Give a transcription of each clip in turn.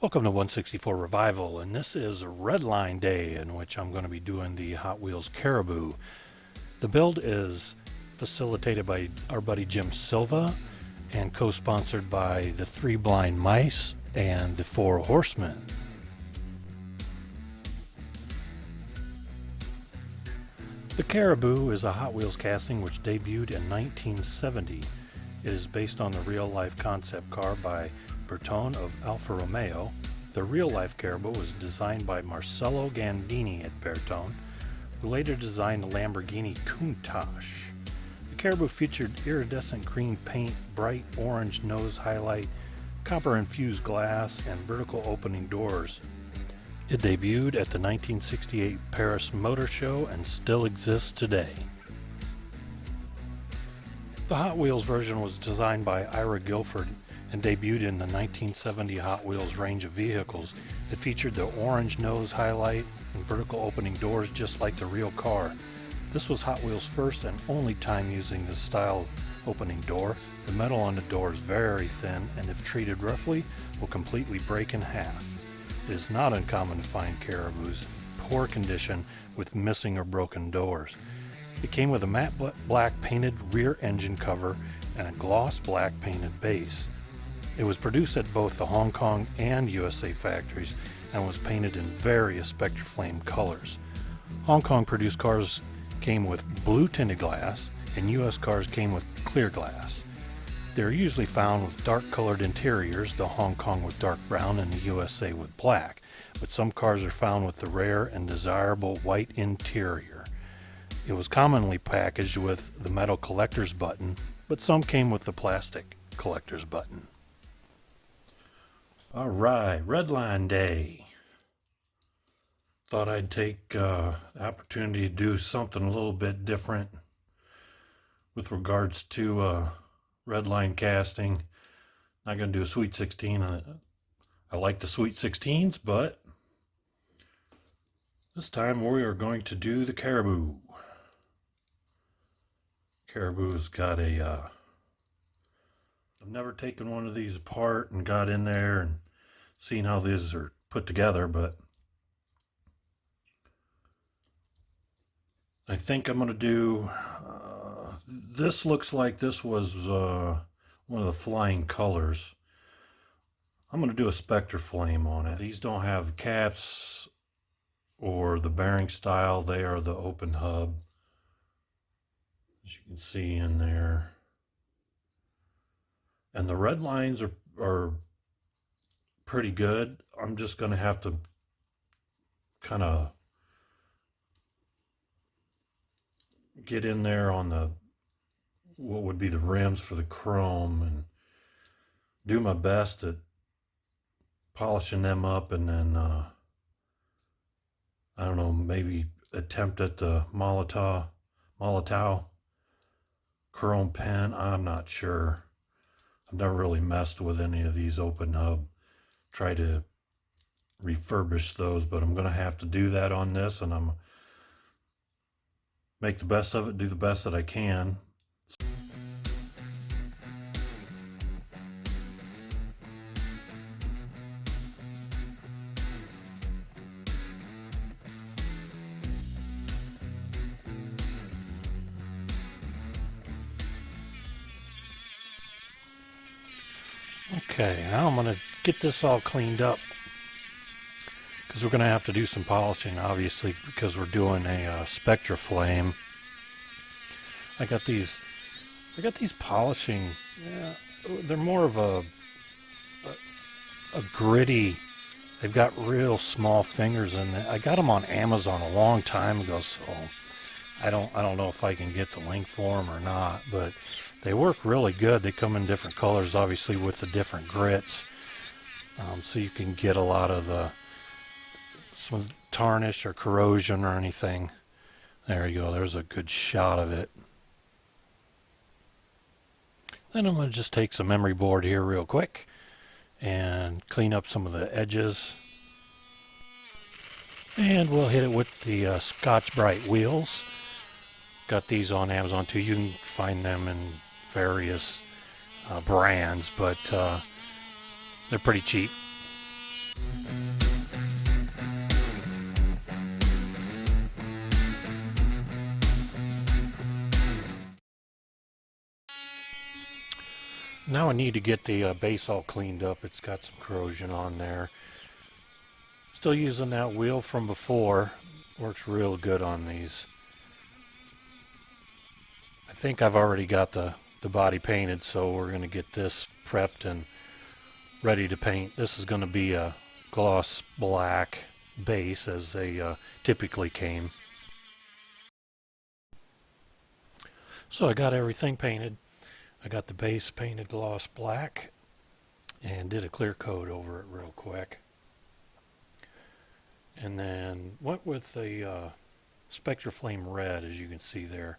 Welcome to 164 Revival, and this is Redline Day, in which I'm going to be doing the Hot Wheels Caribou. The build is facilitated by our buddy Jim Silva and co-sponsored by the Three Blind Mice and the Four Horsemen. The Caribou is a Hot Wheels casting which debuted in 1970. It is based on the real-life concept car by Bertone of Alfa Romeo. The real-life Caribou was designed by Marcello Gandini at Bertone, who later designed the Lamborghini Countach. The Caribou featured iridescent green paint, bright orange nose highlight, copper-infused glass, and vertical opening doors. It debuted at the 1968 Paris Motor Show and still exists today. The Hot Wheels version was designed by Ira Guilford and debuted in the 1970 Hot Wheels range of vehicles. It featured the orange nose highlight and vertical opening doors just like the real car. This was Hot Wheels' first and only time using this style of opening door. The metal on the door is very thin and if treated roughly will completely break in half. It is not uncommon to find Caribous in poor condition with missing or broken doors. It came with a matte black painted rear engine cover and a gloss black painted base. It was produced at both the Hong Kong and USA factories and was painted in various Spectraflame colors. Hong Kong produced cars came with blue tinted glass and US cars came with clear glass. They are usually found with dark colored interiors, the Hong Kong with dark brown and the USA with black, but some cars are found with the rare and desirable white interior. It was commonly packaged with the metal collector's button, but some came with the plastic collector's button. Alright, Redline Day. Thought I'd take the opportunity to do something a little bit different with regards to Redline casting. Not going to do a Sweet 16. I like the Sweet 16s, but this time we are going to do the Caribou. Caribou's got a... I've never taken one of these apart and got in there and seen how these are put together, but I think I'm going to do... this looks like this was one of the flying colors. I'm going to do a Spectraflame on it. These don't have caps or the bearing style. They are the open hub, as you can see in there. And the red lines are pretty good. I'm just going to have to kind of get in there on the what would be the rims for the chrome and do my best at polishing them up, and then I don't know, maybe attempt at the Molotow chrome pen. I'm not sure. I've never really messed with any of these open hub. Try to refurbish those, but I'm going to have to do that on this, and I'm make the best of it, do the best that I can. Okay, now I'm going to get this all cleaned up because we're going to have to do some polishing, obviously, because we're doing a Spectraflame. I got these polishing. Yeah, they're more of a gritty. They've got real small fingers in it. I got them on Amazon a long time ago, so I don't know if I can get the link for them or not, but they work really good. They come in different colors, obviously, with the different grits. So you can get a lot of some tarnish or corrosion or anything. There you go. There's a good shot of it. Then I'm going to just take some memory board here real quick and clean up some of the edges. And we'll hit it with the Scotch-Brite wheels. Got these on Amazon too. You can find them in various brands, but they're pretty cheap. Now I need to get the base all cleaned up. It's got some corrosion on there. Still using that wheel from before. Works real good on these. I think I've already got the body painted, so we're going to get this prepped and ready to paint. This is going to be a gloss black base as they typically came. So I got everything painted. I got the base painted gloss black and did a clear coat over it real quick. And then went with the Spectra Flame Red, as you can see there.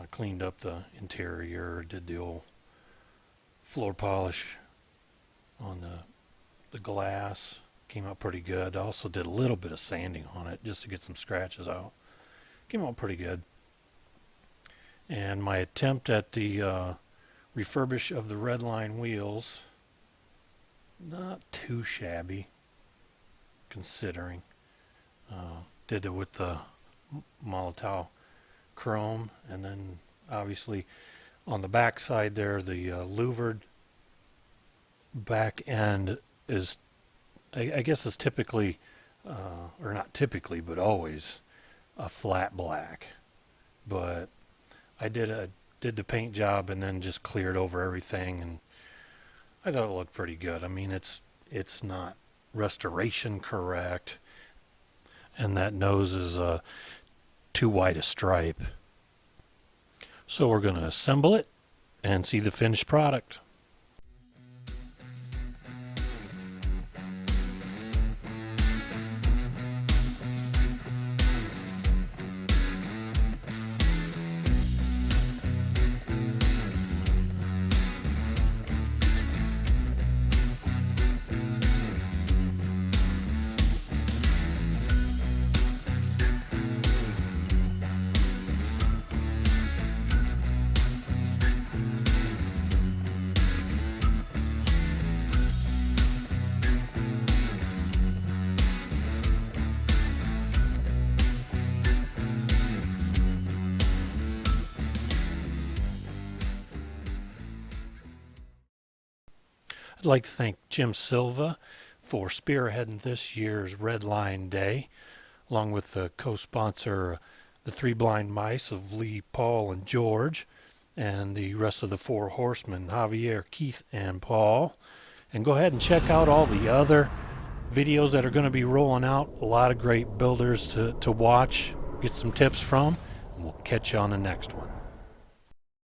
Cleaned up the interior, did the old floor polish on the glass. Came out pretty good. I also did a little bit of sanding on it just to get some scratches out. Came out pretty good. And my attempt at the refurbish of the Redline wheels, not too shabby considering. Did it with the Molotov chrome, and then obviously on the back side there, the louvered back end is, I guess is typically, or not typically, but always a flat black. But I did the paint job and then just cleared over everything, and I thought it looked pretty good. I mean, it's not restoration correct, and that nose is too wide a stripe. So we're going to assemble it and see the finished product. I'd like to thank Jim Silva for spearheading this year's Redline Day, along with the co-sponsor, the Three Blind Mice of Lee, Paul, and George, and the rest of the Four Horsemen, Javier, Keith, and Paul. And go ahead and check out all the other videos that are going to be rolling out. A lot of great builders to watch, get some tips from, and we'll catch you on the next one.